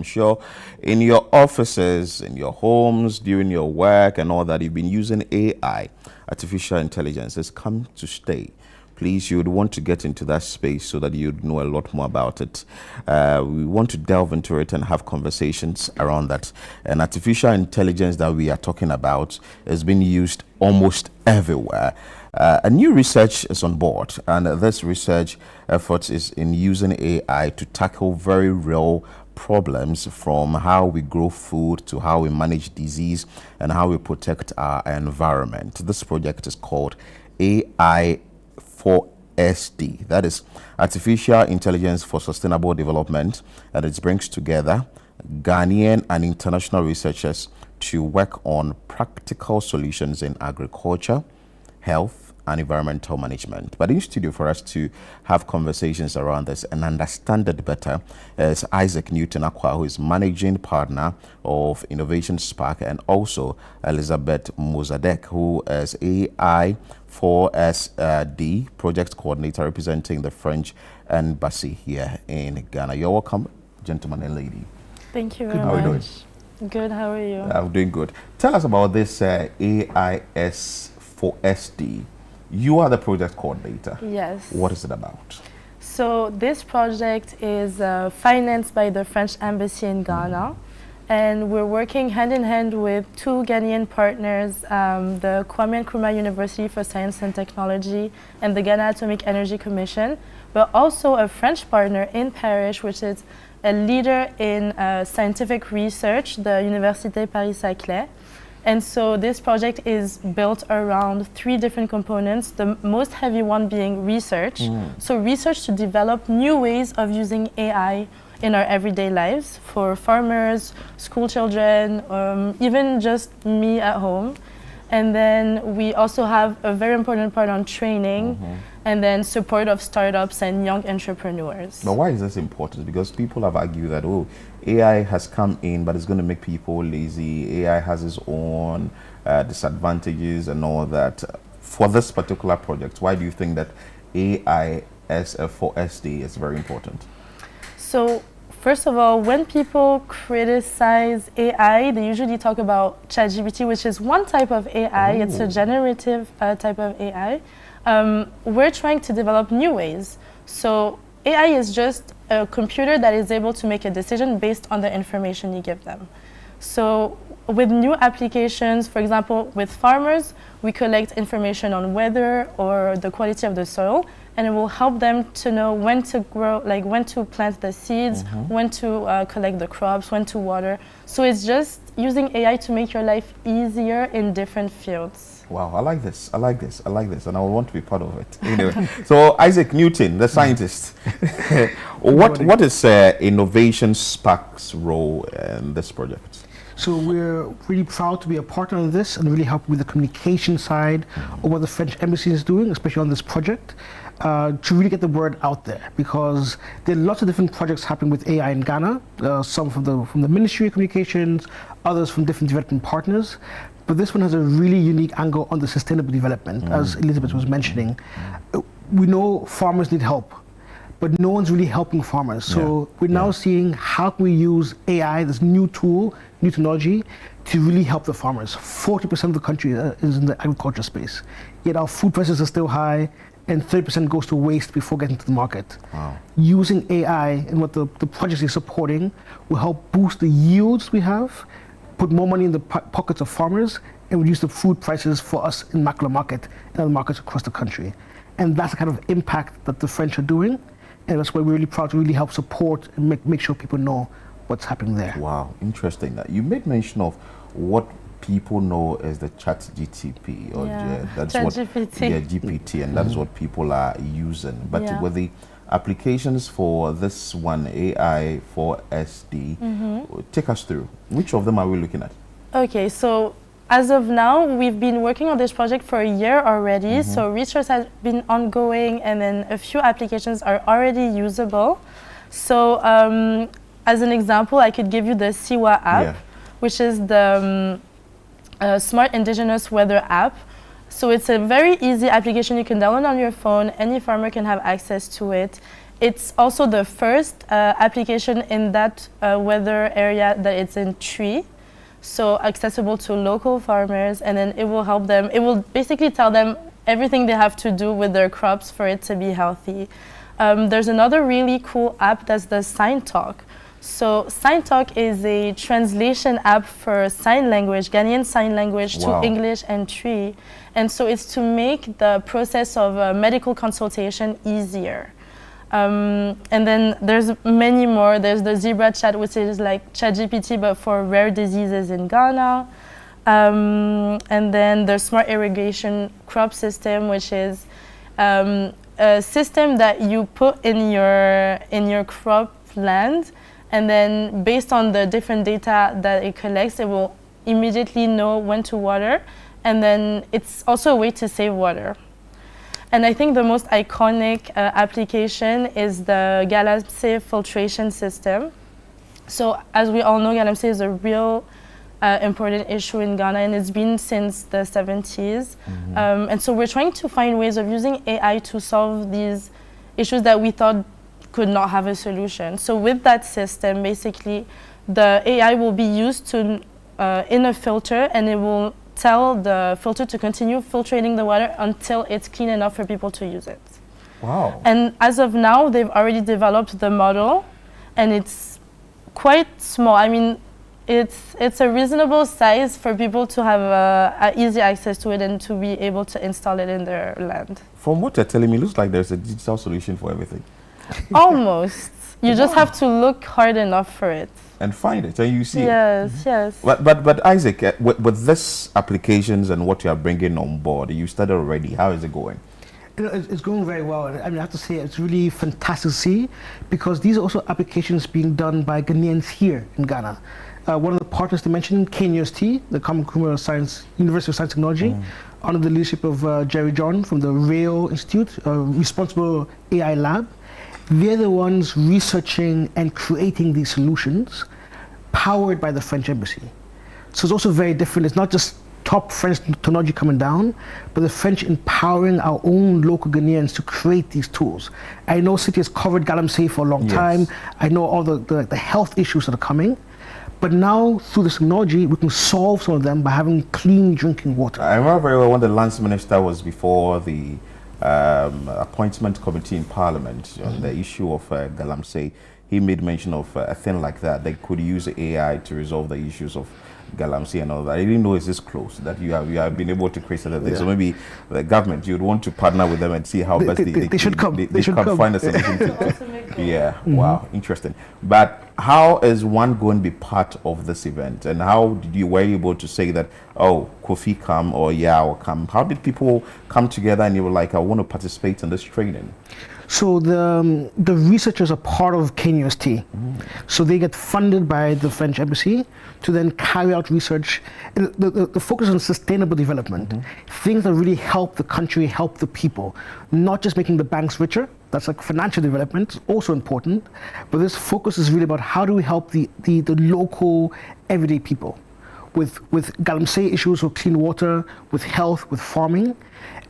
I'm sure in your offices, in your homes, during your work and all that, you've been using AI, artificial intelligence. Has come to stay. Please, you would want to get into that space so that you'd know a lot more about it. We want to delve into it and have conversations around that. And artificial intelligence that we are talking about has been used almost everywhere. A new research is on board, and this research effort is in using AI to tackle very real problems, from how we grow food to how we manage disease and how we protect our environment. This project is called AI4SD. That is Artificial Intelligence for Sustainable Development, and it brings together Ghanaian and international researchers to work on practical solutions in agriculture, health, and environmental management. But in studio for us to have conversations around this and understand it better is Isaac Newton Aqua, who is managing partner of Innovation Spark, and also Elizabeth Mozadek, who is AI4SD Project Coordinator representing the French Embassy here in Ghana. You're welcome, gentlemen and lady. Thank you very much. How are you doing? Good, how are you? I'm doing good. Tell us about this AIS4SD. You are the project coordinator. Yes. What is it about? So this project is financed by the French Embassy in Ghana, and we're working hand in hand with two Ghanaian partners, the Kwame Nkrumah University for Science and Technology and the Ghana Atomic Energy Commission, but also a French partner in Paris, which is a leader in scientific research, the Université Paris-Saclay. And so this project is built around three different components, the most heavy one being research. So research to develop new ways of using AI in our everyday lives for farmers, school children, even just me at home. And then we also have a very important part on training, and then support of startups and young entrepreneurs. But why is this important? Because people have argued that, oh, AI has come in, but it's going to make people lazy. AI has its own disadvantages and all that. For this particular project, why do you think that AIS4SD is very important? So, first of all, when people criticize AI, they usually talk about ChatGPT, which is one type of AI. It's a generative type of AI. We're trying to develop new ways. So AI is just a computer that is able to make a decision based on the information you give them. So with new applications, for example, with farmers, we collect information on weather or the quality of the soil, and it will help them to know when to grow, like when to plant the seeds, when to collect the crops, when to water. So it's just using AI to make your life easier in different fields. Wow, I like this, I like this, I like this, and I want to be part of it. Anyway, so Isaac Newton, the scientist, what is Innovation Spark's role in this project? So we're really proud to be a partner in this and really help with the communication side of what the French Embassy is doing, especially on this project, to really get the word out there, because there are lots of different projects happening with AI in Ghana, some from the Ministry of Communications, others from different development partners. But this one has a really unique angle on the sustainable development, as Elizabeth was mentioning. We know farmers need help, but no one's really helping farmers. So we're now seeing how can we use AI, this new tool, new technology, to really help the farmers. 40% of the country is in the agriculture space, yet our food prices are still high, and 30% goes to waste before getting to the market. Wow. Using AI and what the projects is supporting will help boost the yields we have, put more money in the pockets of farmers, and reduce the food prices for us in Makala Market and other markets across the country. And that's the kind of impact that the French are doing, and that's why we're really proud to really help support and make sure people know what's happening there. Wow, interesting. You made mention of what people know as the ChatGPT, or that's what GPT, and that's what people are using. But with the applications for this one, AI4SD, take us through. Which of them are we looking at? Okay, so as of now, we've been working on this project for a year already. So research has been ongoing, and then a few applications are already usable. So as an example, I could give you the Siwa app, which is the smart indigenous weather app. So it's a very easy application you can download on your phone. Any farmer can have access to it. it's also the first application in that weather area that it's in tree, so accessible to local farmers, and then it will help them. It will basically tell them everything they have to do with their crops for it to be healthy. There's another really cool app that's the Sign Talk. So Sign Talk is a translation app for sign language, Ghanaian sign language to English and Tree. And so it's to make the process of medical consultation easier. And then there's many more. There's the Zebra Chat, which is like ChatGPT, but for rare diseases in Ghana. And then the Smart Irrigation Crop System, which is a system that you put in your crop land, and then based on the different data that it collects, it will immediately know when to water, and then it's also a way to save water. And I think the most iconic application is the Galamsey filtration system. So as we all know, Galamsey is a real important issue in Ghana, and it's been since the 70s. And so we're trying to find ways of using AI to solve these issues that we thought could not have a solution. So with that system, basically, the AI will be used to in a filter, and it will tell the filter to continue filtrating the water until it's clean enough for people to use it. Wow. And as of now, they've already developed the model, and it's quite small. I mean, it's a reasonable size for people to have easy access to it and to be able to install it in their land. From what you're telling me, it looks like there's a digital solution for everything. Almost. You just have to look hard enough for it. And find it, and you see it. Yes. But Isaac, with this applications and what you are bringing on board, you started already. How is it going? You know, it's going very well. I mean, I have to say it's really fantastic to see, because these are also applications being done by Ghanaians here in Ghana. One of the partners they mentioned, KNUST, the Common Criminal Science University of Science and Technology, under the leadership of Jerry John from the Rail Institute, Responsible AI Lab. They're the ones researching and creating these solutions, powered by the French embassy. So it's also very different. It's not just top French technology coming down, but the French empowering our own local Ghanaians to create these tools. I know City has covered Galamsey for a long time. I know all the health issues that are coming. But now, through this technology, we can solve some of them by having clean drinking water. I remember very well when the Lands Minister was before the appointment committee in Parliament on the issue of Galamsey. He made mention of a thing like that. They could use AI to resolve the issues of Galamsey and all that. I didn't know it's this close that you have been able to create something. So maybe the government, you'd want to partner with them and see how best they should come. They should find a solution to. Wow, interesting. But how is one going to be part of this event, and how did you were you able to say that, oh, Kofi come or Yao come? How did people come together and you were like, I want to participate in this training? So the researchers are part of KNUST. So they get funded by the French embassy to then carry out research. The focus on sustainable development, things that really help the country, help the people, not just making the banks richer. That's like financial development, also important. But this focus is really about how do we help the local, everyday people with Galamsey issues, with clean water, with health, with farming.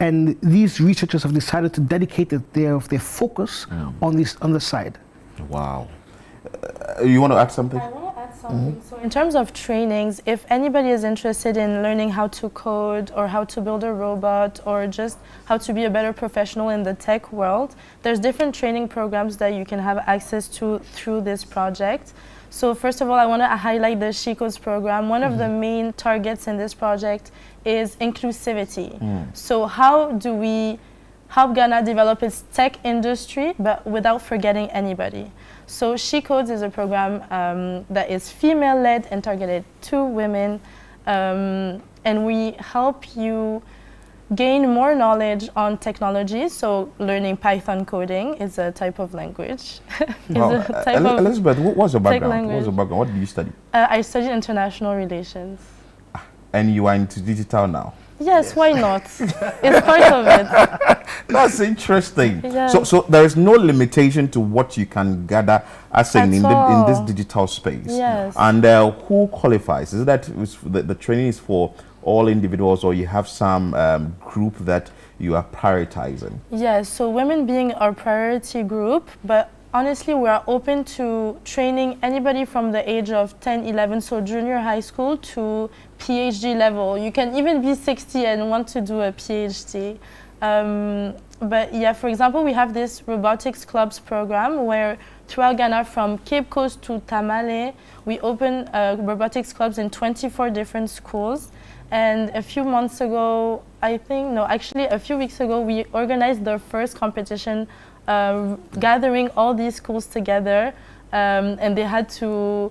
And these researchers have decided to dedicate their focus on this side. Wow. You want to add something? I want to add something. So in terms of trainings, if anybody is interested in learning how to code or how to build a robot or just how to be a better professional in the tech world, there's different training programs that you can have access to through this project. So first of all, I want to highlight the She Codes program. One of the main targets in this project is inclusivity. So how do we help Ghana develop its tech industry, but without forgetting anybody? So She Codes is a program that is female-led and targeted to women, and we help you gain more knowledge on technology. So learning Python coding is a type of language. Elizabeth, what was your background? What did you study? I studied international relations. And you are into digital now? Yes, why not? It's part of it. That's interesting. Yes. So there is no limitation to what you can gather as in this digital space. Yes. And who qualifies? Is it that the training is for all individuals, or you have some group that you are prioritizing? Yes, so women being our priority group, but honestly, we are open to training anybody from the age of 10, 11, so junior high school to PhD level. You can even be 60 and want to do a PhD. But yeah, for example, we have this robotics clubs program where throughout Ghana, from Cape Coast to Tamale, we open robotics clubs in 24 different schools. And a few months ago, a few weeks ago, we organized the first competition, gathering all these schools together, and they had to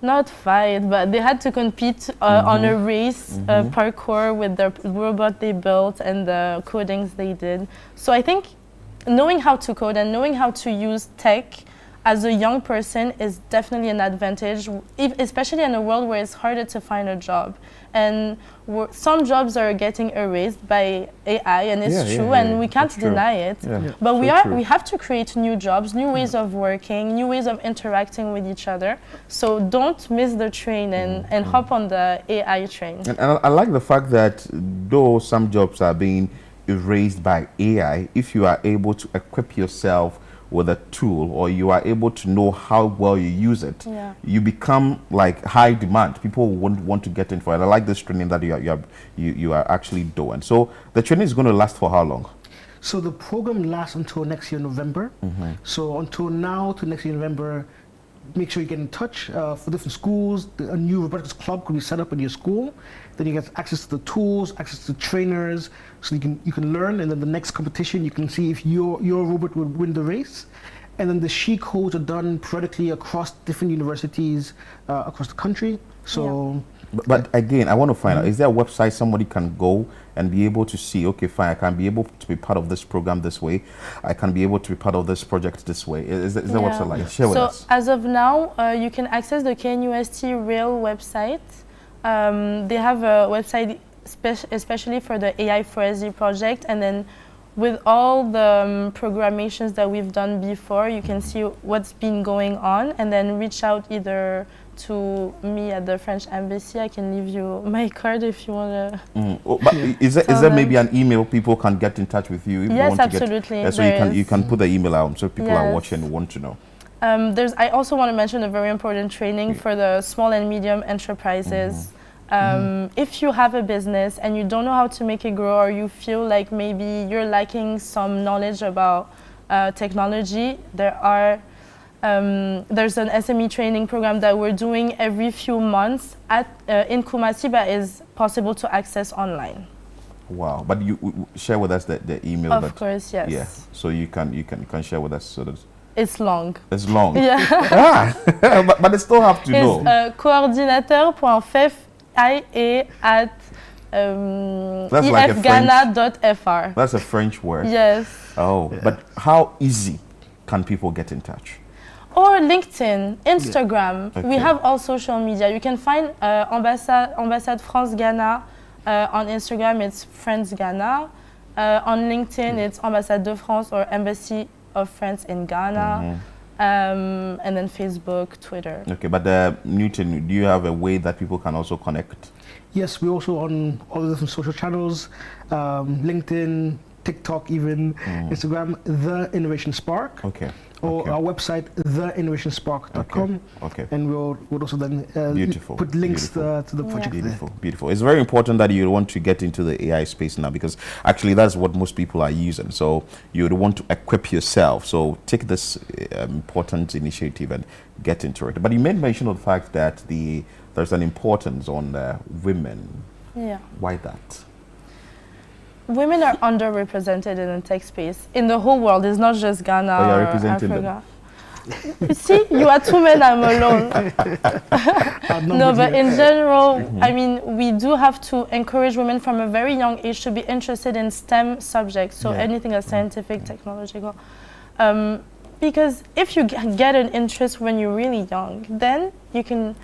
not fight, but they had to compete on a race parkour with the robot they built and the codings they did. So I think knowing how to code and knowing how to use tech as a young person is definitely an advantage, especially in a world where it's harder to find a job. And some jobs are getting erased by AI, and it's true, and we can't deny it. But we have to create new jobs, new ways of working, new ways of interacting with each other. So don't miss the train and hop on the AI train. And I like the fact that though some jobs are being erased by AI, if you are able to equip yourself with a tool, or you are able to know how well you use it, you become like high demand. People won't want to get in for it. I like this training that you are actually doing. So the training is going to last for how long? So the program lasts until next year November. So until now to next year November, make sure you get in touch for different schools. A new robotics club could be set up in your school. Then you get access to the tools, access to trainers, so you can learn. And then the next competition, you can see if your robot would win the race. And then the she codes are done periodically across different universities across the country. So. But again, I want to find out, is there a website somebody can go and be able to see, okay, fine, I can be able to be part of this program this way, I can be able to be part of this project this way? Is there a website like? Share with us. So as of now, you can access the KNUST Rail website. They have a website especially for the AI4SD project, and then with all the programations that we've done before, you can see what's been going on, and then reach out either to me at the French Embassy. I can leave you my card if you want to. But is there maybe an email people can get in touch with you? If Yes, they want absolutely. To get, so you can put the email out so people are watching and want to know. I also want to mention a very important training for the small and medium enterprises. If you have a business and you don't know how to make it grow, or you feel like maybe you're lacking some knowledge about technology, there's an SME training program that we're doing every few months in Kumasi, but is possible to access online. Wow! But you share with us the email. Of course, yes. Yeah. So you can share with us so that. It's long. It's long. Yeah. but they still have to know. It's coordinateur.fia@ifghana.fr. That's a French word. Yes. Oh, but how easy can people get in touch? Or LinkedIn, Instagram. Okay. We have all social media. You can find Ambassade France Ghana. On Instagram, it's France Ghana. On LinkedIn, it's Ambassade de France or Embassy of France in Ghana. And then Facebook, Twitter. Okay, but Newton, do you have a way that people can also connect? Yes, we're also on all the different social channels, LinkedIn, TikTok, even Instagram, The Innovation Spark. Okay. Or our website, theinnovationspark.com. Okay. And we'll also then put links to the project there. Beautiful. It's very important that you want to get into the AI space now, because actually that's what most people are using. So you would want to equip yourself. So take this important initiative and get into it. But you made mention of the fact that there's an importance on women. Yeah. Why that? Women are underrepresented in the tech space in the whole world. It's not just Ghana or Africa. You see, you are two men, I'm alone. No, but in general, I mean, we do have to encourage women from a very young age to be interested in STEM subjects, so anything that's scientific, technological. Because if you get an interest when you're really young, then you can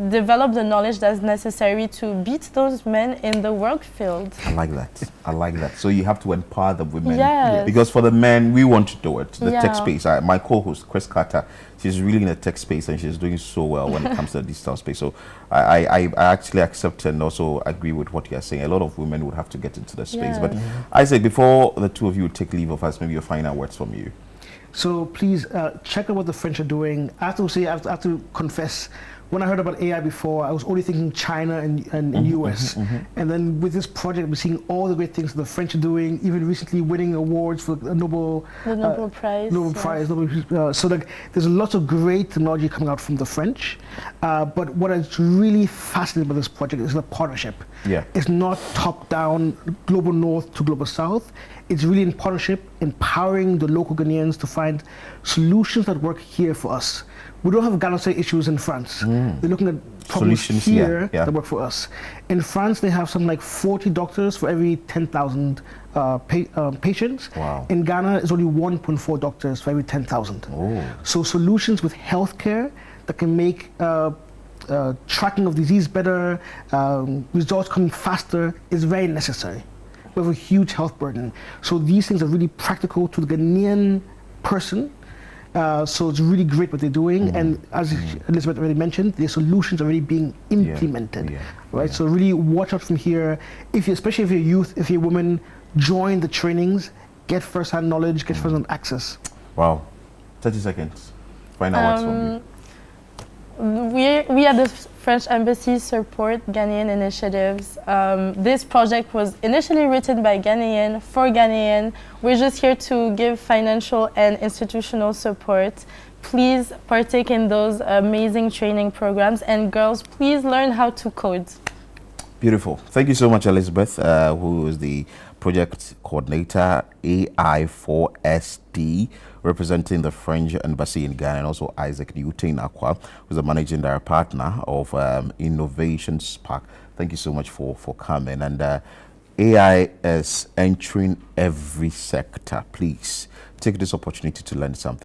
develop the knowledge that's necessary to beat those men in the work field. I like that. I like that. So you have to empower the women. Yes. Because for the men, we want to do it. The Yeah. tech space. My co-host, Chris Carter, she's really in the tech space and she's doing so well when it comes to the digital space. So I actually accept and also agree with what you're saying. A lot of women would have to get into the space. Yes. But I say, before the two of you take leave of us, maybe your final words from you. So please check out what the French are doing. I have to say, I have to confess, when I heard about AI before, I was only thinking China and US. And then with this project, we're seeing all the great things the French are doing, even recently winning awards for the Nobel Prize. Nobel Prize. So like, there's lots of great technology coming out from the French. But what is really fascinating about this project is the partnership. Yeah. It's not top-down, global north to global south. It's really in partnership, empowering the local Ghanaians to find solutions that work here for us. We don't have Ghana issues in France. They're looking at problems Solutions here yeah. that work for us. In France, they have something like 40 doctors for every 10,000 patients. Wow. In Ghana, it's only 1.4 doctors for every 10,000. Oh. So solutions with healthcare that can make tracking of disease better, results coming faster is very necessary. We have a huge health burden. So these things are really practical to the Ghanaian person. So it's really great what they're doing, and as Elizabeth already mentioned, the solutions are already being implemented, right? So really watch out from here. Especially if you're youth, if you're a woman, join the trainings, get first-hand knowledge, get first-hand access. Wow, 30 seconds. Final words from you. We at the French Embassy support Ghanaian initiatives. This project was initially written by Ghanaian for Ghanaian. We're just here to give financial and institutional support. Please partake in those amazing training programs, and girls, please learn how to code. Beautiful. Thank you so much, Elizabeth, who is the project coordinator, AI4SD, representing the French Embassy in Ghana, and also Isaac Newton-Aqua, who's the managing director partner of Innovation Spark. Thank you so much for coming. And AI is entering every sector. Please take this opportunity to learn something.